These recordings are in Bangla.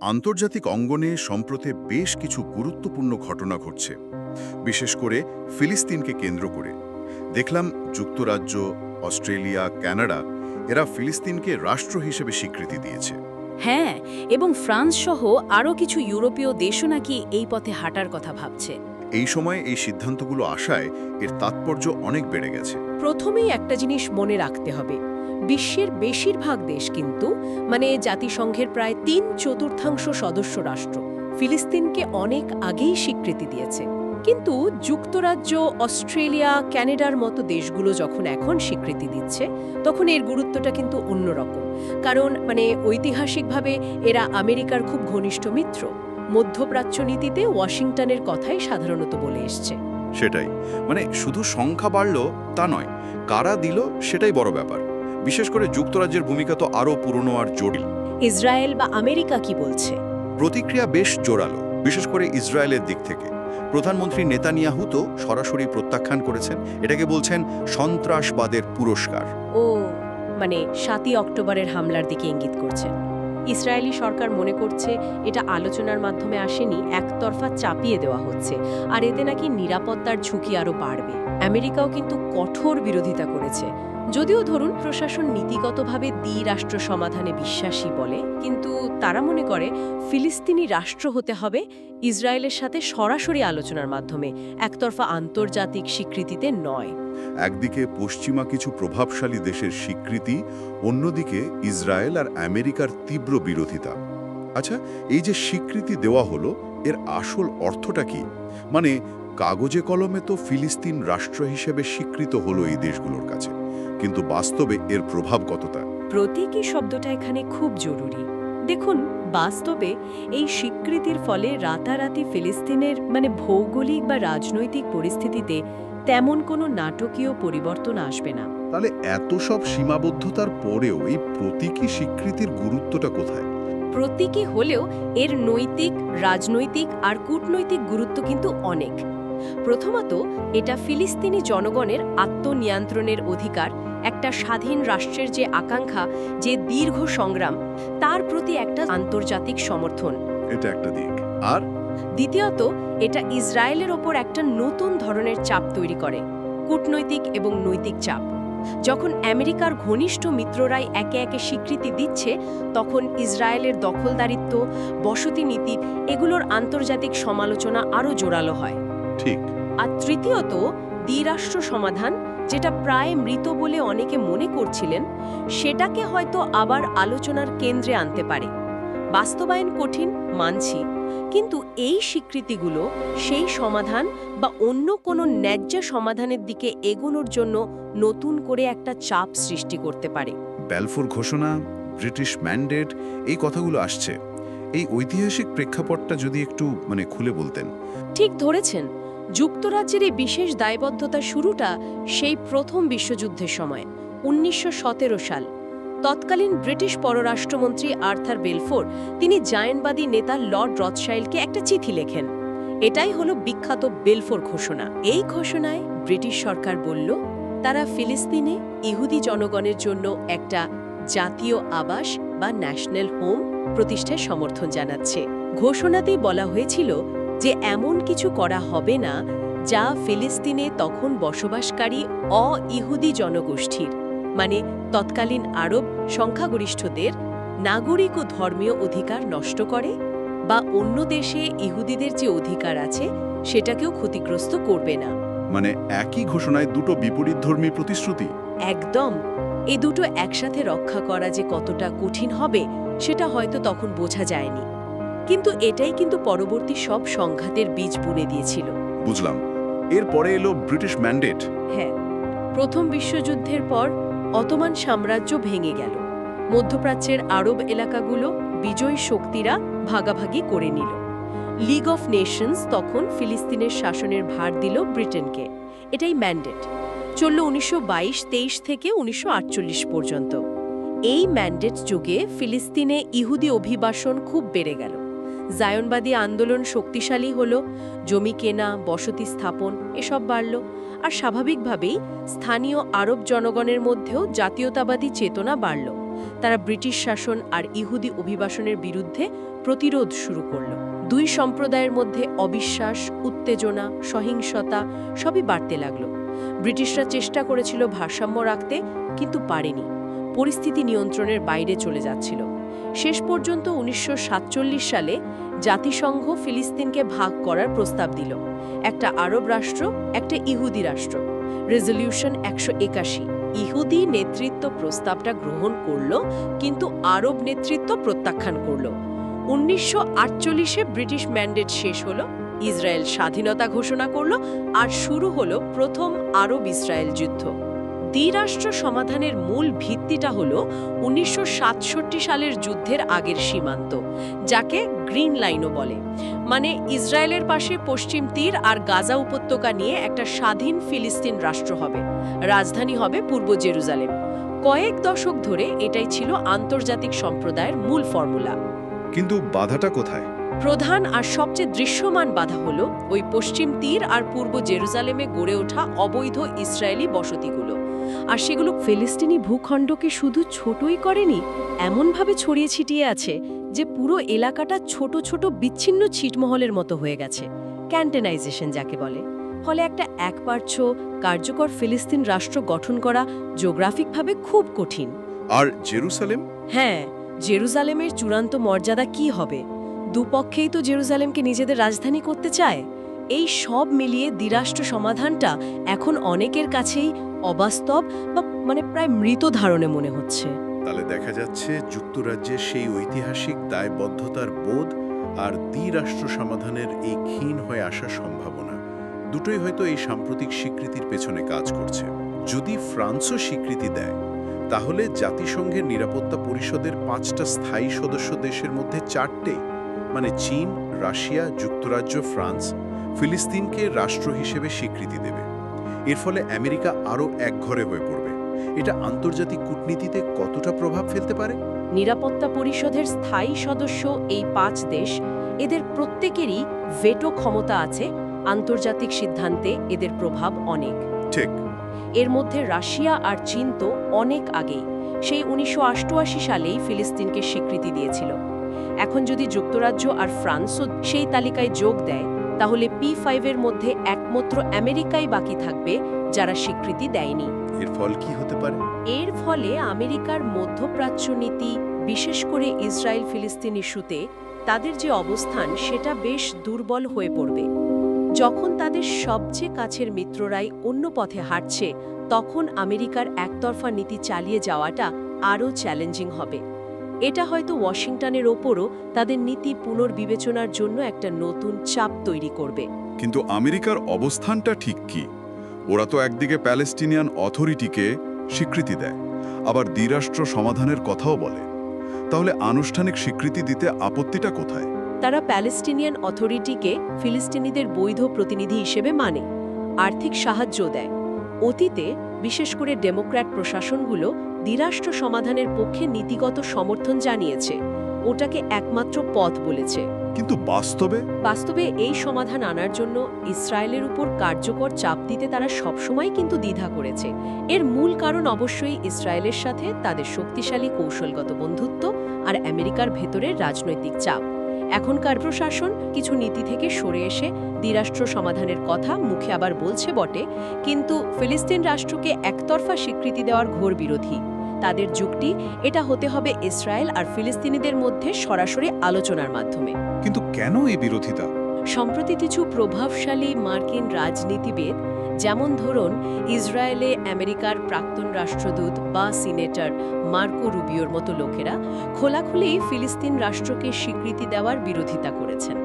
আন্তর্জাতিক অঙ্গনে সম্প্রতি বেশ কিছু গুরুত্বপূর্ণ ঘটনা ঘটছে, বিশেষ করে ফিলিস্তিনকে কেন্দ্র করে। দেখলাম যুক্তরাজ্য, অস্ট্রেলিয়া, কানাডা এরা ফিলিস্তিনকে রাষ্ট্র হিসেবে স্বীকৃতি দিয়েছে। হ্যাঁ, এবং ফ্রান্স সহ আরও কিছু ইউরোপীয় দেশও নাকি এই পথে হাঁটার কথা ভাবছে। এই সময়ে এই সিদ্ধান্তগুলো আসায় এর তাৎপর্য অনেক বেড়ে গেছে। প্রথমেই একটা জিনিস মনে রাখতে হবে, বিশ্বের বেশিরভাগ দেশ কিন্তু জাতিসংঘের প্রায় 3/4 সদস্য রাষ্ট্র ফিলিস্তিনকে অনেক আগেই স্বীকৃতি দিয়েছে। কিন্তু যুক্তরাজ্য, অস্ট্রেলিয়া, কানাডার মতো দেশগুলো যখন এখন স্বীকৃতি দিচ্ছে, তখন এর গুরুত্বটা কিন্তু অন্যরকম। কারণ ঐতিহাসিকভাবে এরা আমেরিকার খুব ঘনিষ্ঠ মিত্র। মধ্যপ্রাচ্য নীতিতে ওয়াশিংটনের কথাই সাধারণত বলে এসছে। সেটাই, শুধু সংখ্যা বাড়ল তা নয়, কারা দিল সেটাই বড় ব্যাপার। বিশেষ করে যুক্তরাজ্যের ভূমিকা তো আরও পুরনো আর জটিল। ইসরায়েল বা আমেরিকা কি বলছে? প্রতিক্রিয়া বেশ জোরালো, বিশেষ করে ইসরায়েলের দিক থেকে। প্রধানমন্ত্রী নেতানিয়াহু তো সরাসরি প্রত্যাখ্যান করেছেন, এটাকে বলছেন সন্ত্রাসবাদের পুরস্কার। 7ই অক্টোবরের হামলার দিকে ইঙ্গিত করছে। ইসরায়েলি সরকার মনে করছে এটা আলোচনার মাধ্যমে আসেনি, একতরফা চাপিয়ে দেওয়া হচ্ছে, আর এতে নাকি নিরাপত্তার ঝুঁকি আরও বাড়বে। আমেরিকাও কিন্তু কঠোর বিরোধিতা করেছে, যদিও ধরুন প্রশাসন নীতিগতভাবে দ্বিরাষ্ট্র সমাধানে বিশ্বাসী বলে, কিন্তু তারা মনে করে ফিলিস্তিনি রাষ্ট্র হতে হবে ইসরায়েলের সাথে সরাসরি আলোচনার মাধ্যমে, একতরফা আন্তর্জাতিক স্বীকৃতিতে নয়। একদিকে পশ্চিমা কিছু প্রভাবশালী দেশের স্বীকৃতি, অন্যদিকে ইসরায়েল আর আমেরিকার তীব্র বিরোধিতা। আচ্ছা, এই যে স্বীকৃতি দেওয়া হলো, এর আসল অর্থটা কি? কাগজে কলমে তো ফিলিস্তিন রাষ্ট্র হিসেবে স্বীকৃত হলো এই দেশগুলোর কাছে, কিন্তু বাস্তবে এর প্রভাব কতটা? প্রতীকী শব্দটা এখানে খুব জরুরি। দেখুন, বাস্তবে এই স্বীকৃতির ফলে রাতারাতি ফিলিস্তিনের ভৌগোলিক বা রাজনৈতিক পরিস্থিতিতে তেমন কোনো নাটকীয় পরিবর্তন আসবে না। তাহলে এত সব সীমাবদ্ধতার পরেও এই প্রতীকী স্বীকৃতির গুরুত্বটা কোথায়? প্রতীকী হলেও এর নৈতিক, রাজনৈতিক আর কূটনৈতিক গুরুত্ব কিন্তু অনেক। প্রথমত, এটা ফিলিস্তিনি জনগণের আত্মনিয়ন্ত্রণের অধিকার, একটা স্বাধীন রাষ্ট্রের যে আকাঙ্ক্ষা, যে দীর্ঘ সংগ্রাম, তার প্রতি একটা আন্তর্জাতিক সমর্থন। এটা একটা দিক। আর দ্বিতীয়ত, এটা ইসরায়েলের ওপর একটা নতুন ধরনের চাপ তৈরি করে, কূটনৈতিক এবং নৈতিক চাপ। যখন আমেরিকার ঘনিষ্ঠ মিত্ররাই একে একে স্বীকৃতি দিচ্ছে, তখন ইসরায়েলের দখলদারিত্ব, বসতি নীতি, এগুলোর আন্তর্জাতিক সমালোচনা আরও জোরালো হয়। ঠিক। আর তৃতীয়ত, দ্বিরাষ্ট্র সমাধান, যেটা প্রায় মৃত বলে অনেকে মনে করছিলেন, সেটাকে হয়তো আবার আলোচনার কেন্দ্রে আনতে পারে। বাস্তবায়ন কঠিন, মানছি, কিন্তু এই স্বীকৃতিগুলো সেই সমাধান বা অন্য কোনো ন্যায্য সমাধানের দিকে এগোনোর জন্য নতুন করে একটা চাপ সৃষ্টি করতে পারে। ব্যালফোর ঘোষণা, ব্রিটিশ ম্যান্ডেট, এই কথাগুলো আসছে। এই ঐতিহাসিক প্রেক্ষাপটটা যদি একটু খুলে বলতেন। ঠিক ধরেছেন, যুক্তরাজ্যের এই বিশেষ দায়বদ্ধতার শুরুটা সেই প্রথম বিশ্বযুদ্ধের সময়, 1917 সাল। তৎকালীন ব্রিটিশ পররাষ্ট্রমন্ত্রী আর্থার বেলফোর, তিনি জায়নবাদী নেতা লর্ড রথশাইল্ডকে একটা চিঠি লেখেন। এটাই হলো বিখ্যাত বেলফোর ঘোষণা। এই ঘোষণায় ব্রিটিশ সরকার বলল, তারা ফিলিস্তিনে ইহুদি জনগণের জন্য একটা জাতীয় আবাস বা ন্যাশনাল হোম প্রতিষ্ঠার সমর্থন জানাচ্ছে। ঘোষণাতেই বলা হয়েছিল যে এমন কিছু করা হবে না যা ফিলিস্তিনে তখন বসবাসকারী অ-ইহুদি জনগোষ্ঠীর, তৎকালীন আরব সংখ্যাগরিষ্ঠদের নাগরিক ও ধর্মীয় অধিকার নষ্ট করে, বা অন্য দেশে ইহুদিদের যে অধিকার আছে সেটাকেও ক্ষতিগ্রস্ত করবে না। একই ঘোষণায় দুটো বিপরীতধর্মী প্রতিশ্রুতি। একদম। এই দুটো একসাথে রক্ষা করা যে কতটা কঠিন হবে সেটা হয়তো তখন বোঝা যায়নি, কিন্তু এটাই কিন্তু পরবর্তী সব সংঘাতের বীজ বুনে দিয়েছিল। বুঝলাম। এরপরে এলো ব্রিটিশ ম্যান্ডেট। হ্যাঁ, প্রথম বিশ্বযুদ্ধের পর অটোমান সাম্রাজ্য ভেঙে গেল। মধ্যপ্রাচ্যের আরব এলাকাগুলো বিজয়ী শক্তিরা ভাগাভাগি করে নিল। লিগ অফ নেশনস তখন ফিলিস্তিনের শাসনের ভার দিল ব্রিটেনকে। এটাই ম্যান্ডেট। চলল 1922-23 থেকে 1948 পর্যন্ত। এই ম্যান্ডেট যুগে ফিলিস্তিনে ইহুদি অভিবাসন খুব বেড়ে গেল। জায়নবাদী আন্দোলন শক্তিশালী হল, জমি কেনা, বসতি স্থাপন এসব বাড়ল, আর স্বাভাবিকভাবেই স্থানীয় আরব জনগণের মধ্যেও জাতীয়তাবাদী চেতনা বাড়ল। তারা ব্রিটিশ শাসন আর ইহুদি অভিবাসনের বিরুদ্ধে প্রতিরোধ শুরু করল। দুই সম্প্রদায়ের মধ্যে অবিশ্বাস, উত্তেজনা, সহিংসতা সবই বাড়তে লাগলো। ব্রিটিশরা চেষ্টা করেছিল ভারসাম্য রাখতে, কিন্তু পারেনি। পরিস্থিতি নিয়ন্ত্রণের বাইরে চলে যাচ্ছিল। শেষ পর্যন্ত 1947 সালে জাতিসংঘ ফিলিস্তিনকে ভাগ করার প্রস্তাব দিল। একটা আরব রাষ্ট্র, একটা ইহুদি রাষ্ট্র। রেজলিউশন 181। ইহুদি নেতৃত্ব প্রস্তাবটা গ্রহণ করল, কিন্তু আরব নেতৃত্ব প্রত্যাখ্যান করল। 1948-এ ব্রিটিশ ম্যান্ডেট শেষ হলো, ইসরায়েল স্বাধীনতা ঘোষণা করল, আর শুরু হলো প্রথম আরব ইসরায়েল যুদ্ধ। দ্বিরাষ্ট্র সমাধানের মূল ভিত্তিটা হলো 1967 সালের যুদ্ধের আগের সীমান্ত, যাকে গ্রিন লাইনও বলে। মানে ইসরায়েলের পাশে পশ্চিম তীর আর গাজা উপত্যকা নিয়ে একটা স্বাধীন ফিলিস্তিন রাষ্ট্র হবে, রাজধানী হবে পূর্ব জেরুজালেম। কয়েক দশক ধরে এটাই ছিল আন্তর্জাতিক সম্প্রদায়ের মূল ফর্মুলা। কিন্তু বাধাটা কোথায়? প্রধান আর সবচেয়ে দৃশ্যমান বাধা হলো ওই পশ্চিম তীর আর পূর্ব জেরুজালেমে গড়ে ওঠা অবৈধ ইসরায়েলি বসতিগুলো। আর সেগুলো ফিলিস্তিনি ভূখণ্ডকে শুধু ছোটই করেনি, এমনভাবে ছড়িয়ে ছিটিয়ে আছে যে পুরো এলাকাটা ছোট ছোট বিচ্ছিন্ন ছিটমহলের মতো হয়ে গেছে, ক্যান্টনাইজেশন যাকে বলে। ফলে একটা একপার্শ্ব কার্যকর ফিলিস্তিন রাষ্ট্র গঠন করা জিওগ্রাফিকভাবে খুব কঠিন। আর জেরুসালেম? হ্যাঁ, জেরুজালেমের চূড়ান্ত মর্যাদা কি হবে? দুপক্ষেই তো জেরুজালেমকে নিজেদের রাজধানী করতে চায়। এই সব মিলিয়ে দ্বিরাষ্ট্র সমাধানটা এখন অনেকের কাছেই অবাস্তব বা প্রায় মৃত ধারণে মনে হচ্ছে। তাহলে দেখা যাচ্ছে যুক্তরাজ্যের সেই ঐতিহাসিক দায়বদ্ধতার বোধ আর দ্বিরাষ্ট্র সমাধানের এই ক্ষীণ হয়ে আসার সম্ভাবনা দুটোই হয়তো এই সাম্প্রতিক স্বীকৃতির পেছনে কাজ করছে। যদি ফ্রান্সও স্বীকৃতি দেয়, তাহলে জাতিসংঘের নিরাপত্তা পরিষদের 5টা স্থায়ী সদস্য দেশের মধ্যে 4টে, মানে চীন, রাশিয়া, যুক্তরাজ্য, ফ্রান্স, ফিলিস্তিনকে রাষ্ট্র হিসেবে স্বীকৃতি দেবে। এর ফলে আমেরিকা আরও একঘরে হয়ে পড়বে। এটা আন্তর্জাতিক কূটনীতিতে কতটা প্রভাব ফেলতে পারে? নিরাপত্তা পরিষদের স্থায়ী সদস্য এই 5 দেশ, এদের প্রত্যেকেরই ভেটো ক্ষমতা আছে। আন্তর্জাতিক সিদ্ধান্তে এদের প্রভাব অনেক। ঠিক। এর মধ্যে রাশিয়া আর চীন তো অনেক আগেই, সেই 1988 সালেই ফিলিস্তিনকে স্বীকৃতি দিয়েছিল। এখন যদি যুক্তরাজ্য আর ফ্রান্সও সেই তালিকায় যোগ দেয়, তাহলে P5-এর মধ্যে একমাত্র আমেরিকাই বাকি থাকবে যারা স্বীকৃতি দেয়নি। এর ফল কি হতে পারে? এর ফলে আমেরিকার মধ্যপ্রাচ্য নীতি, বিশেষ করে ইসরায়েল ফিলিস্তিন ইস্যুতে তাদের যে অবস্থান, সেটা বেশ দুর্বল হয়ে পড়বে। যখন তাদের সবচেয়ে কাছের মিত্ররাই অন্য পথে হাঁটছে, তখন আমেরিকার একতরফা নীতি চালিয়ে যাওয়াটা আরও চ্যালেঞ্জিং হবে। এটা হয়তো ওয়াশিংটনের ওপরও তাদের নীতি পুনর্বিবেচনার জন্য একটা নতুন চাপ তৈরি করবে। কিন্তু আমেরিকার অবস্থানটা ঠিক কি? ওরা তো একদিকে প্যালেস্টিনিয়ান অথরিটিকে স্বীকৃতি দেয়, আবার দ্বিরাষ্ট্র সমাধানের কথাও বলে। তাহলে আনুষ্ঠানিক স্বীকৃতি দিতে আপত্তিটা কোথায়? তারা প্যালেস্টিনিয়ান অথরিটিকে ফিলিস্তিনিদের বৈধ প্রতিনিধি হিসেবে মানে, আর্থিক সাহায্য দেয়। অতীতে বিশেষ করে ডেমোক্র্যাট প্রশাসনগুলো দ্বিরাষ্ট্র সমাধানের পক্ষে নীতিগত সমর্থন জানিয়েছে, ওটাকে একমাত্র পথ বলেছে। কিন্তু বাস্তবে এই সমাধান আনার জন্য ইসরায়েলের উপর কার্যকর চাপ দিতে তারা সবসময় কিন্তু দ্বিধা করেছে। এর মূল কারণ অবশ্যই ইসরায়েলের সাথে তাদের শক্তিশালী কৌশলগত বন্ধুত্ব আর আমেরিকার ভেতরের রাজনৈতিক চাপ। এখনকার প্রশাসন কিছু নীতি থেকে সরে এসে দ্বিরাষ্ট্র সমাধানের কথা মুখে আবার বলছে বটে, কিন্তু ফিলিস্তিন রাষ্ট্রকে একতরফা স্বীকৃতি দেওয়ার ঘোর বিরোধী। তাদের যুক্তি, এটা হতে হবে ইসরায়েল আর ফিলিস্তিনিদের মধ্যে সরাসরি আলোচনার মাধ্যমে। কিন্তু কেন এই বিরোধিতা? সম্প্রতি কিছু প্রভাবশালী মার্কিন রাজনীতিবিদ, যেমন ধরুন ইসরায়েলে আমেরিকার প্রাক্তন রাষ্ট্রদূত বা সিনেটর মার্কো রুবিওর মতো লোকেরা, খোলাখুলি ফিলিস্তিন রাষ্ট্রকে স্বীকৃতি দেওয়ার বিরোধিতা করেছেন।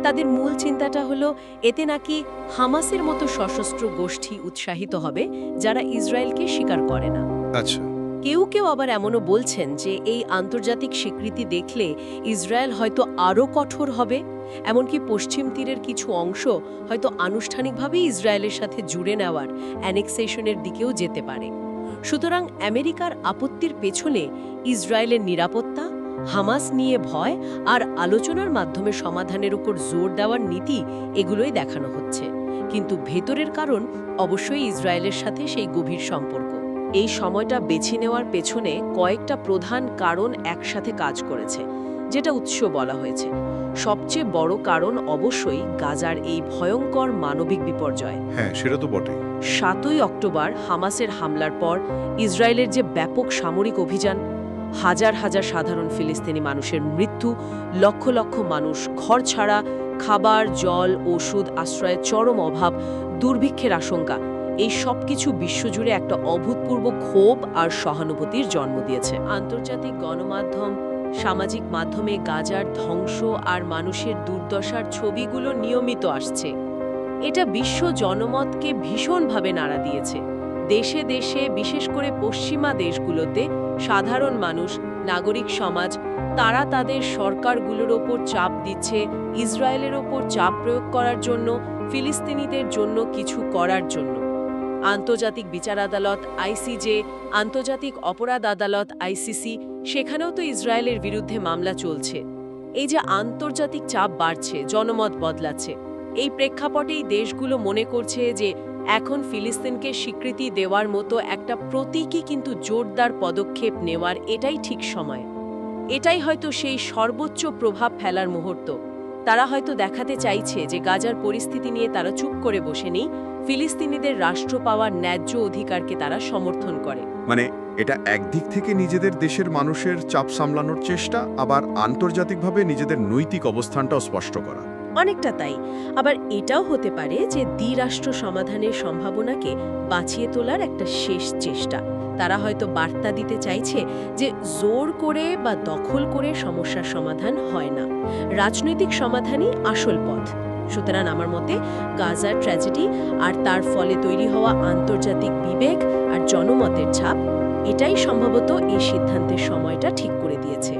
তাদের মূল চিন্তাটা হলো, এতে নাকি হামাসের মতো সশস্ত্র গোষ্ঠী উৎসাহিত হবে যারা ইসরায়েলকে স্বীকার করে না। আচ্ছা। কেউ কেউ আবার এমনও বলছেন যে এই আন্তর্জাতিক স্বীকৃতি দেখলে ইসরায়েল হয়তো আরও কঠোর হবে, এমনকি পশ্চিম তীরের কিছু অংশ হয়তো আনুষ্ঠানিকভাবে ইসরায়েলের সাথে জুড়ে নেওয়ার, অ্যানেক্সেশনের দিকেও যেতে পারে। সুতরাং আমেরিকার আপত্তির পেছনে ইসরায়েলের নিরাপত্তা, হামাস নিয়ে ভয় আর আলোচনার মাধ্যমে সমাধানের উপর জোর দেওয়ার নীতি, এগুলোই দেখানো হচ্ছে। কিন্তু ভেতরের কারণ অবশ্যই ইসরায়েলের সাথে সেই গভীর সম্পর্ক। এই সময়টা বেছে নেওয়ার পেছনে কয়েকটা প্রধান কারণ একসাথে কাজ করেছে, যেটা উৎস বলা হয়েছে। সবচেয়ে বড় কারণ অবশ্যই গাজার এই ভয়ঙ্কর মানবিক বিপর্যয়। হ্যাঁ, সেটা তো বটেই। 7ই অক্টোবর হামাসের হামলার পর ইসরায়েলের যে ব্যাপক সামরিক অভিযান, হাজার হাজার সাধারণ ফিলিস্তিনি মানুষের মৃত্যু, লক্ষ লক্ষ মানুষ ঘর ছাড়া, খাবার, জল, ওষুধ, আশ্রয়ের চরম অভাব, দুর্ভিক্ষের আশঙ্কা, এই সব কিছু বিশ্বজুড়ে একটা অভূতপূর্ব ক্ষোভ আর সহানুভূতির জন্ম দিয়েছে। আন্তর্জাতিক গণমাধ্যম, সামাজিক মাধ্যমে গাজার ধ্বংস আর মানুষের দুর্দশার ছবিগুলো নিয়মিত আসছে। এটা বিশ্ব জনমতকে ভীষণভাবে নাড়া দিয়েছে। দেশে দেশে, বিশেষ করে পশ্চিমা দেশগুলোতে সাধারণ মানুষ, নাগরিক সমাজ, তারা তাদের সরকারগুলোর ওপর চাপ দিচ্ছে ইসরায়েলের ওপর চাপ প্রয়োগ করার জন্য, ফিলিস্তিনিদের জন্য কিছু করার জন্য। আন্তর্জাতিক বিচার আদালত আইসিজে, আন্তর্জাতিক অপরাধ আদালত আইসিসি, সেখানেও তো ইসরায়েলের বিরুদ্ধে মামলা চলছে। এই যে আন্তর্জাতিক চাপ বাড়ছে, জনমত বদলাচ্ছে, এই প্রেক্ষাপটেই দেশগুলো মনে করছে যে এখন ফিলিস্তিনকে স্বীকৃতি দেওয়ার মতো একটা প্রতীকী কিন্তু জোরদার পদক্ষেপ নেওয়ার এটাই ঠিক সময়। এটাই হয়তো সেই সর্বোচ্চ প্রভাব ফেলার মুহূর্ত। তারা হয়তো দেখাতে চাইছে যে গাজার পরিস্থিতি নিয়ে তারা চুপ করে বসে নেই, ফিলিস্তিনিদের রাষ্ট্র পাওয়ার ন্যায্য অধিকারকে তারা সমর্থন করে। মানে এটা একদিক থেকে নিজেদের দেশের মানুষের চাপ সামলানোর চেষ্টা, আবার আন্তর্জাতিকভাবে নিজেদের নৈতিক অবস্থানটাও স্পষ্ট করা। অনেকটা তাই। আবার এটাও হতে পারে যে দ্বিরাষ্ট্র সমাধানের সম্ভাবনাকে বাঁচিয়ে তোলার একটা শেষ চেষ্টা। তারা হয়তো বার্তা দিতে চাইছে যে জোর করে বা দখল করে সমস্যার সমাধান হয় না, রাজনৈতিক সমাধানই আসল পথ। সুতরাং আমার মতে গাজার ট্র্যাজেডি আর তার ফলে তৈরি হওয়া আন্তর্জাতিক বিবেক আর জনমতের ছাপ, এটাই সম্ভবত এই সিদ্ধান্তের সময়টা ঠিক করে দিয়েছে।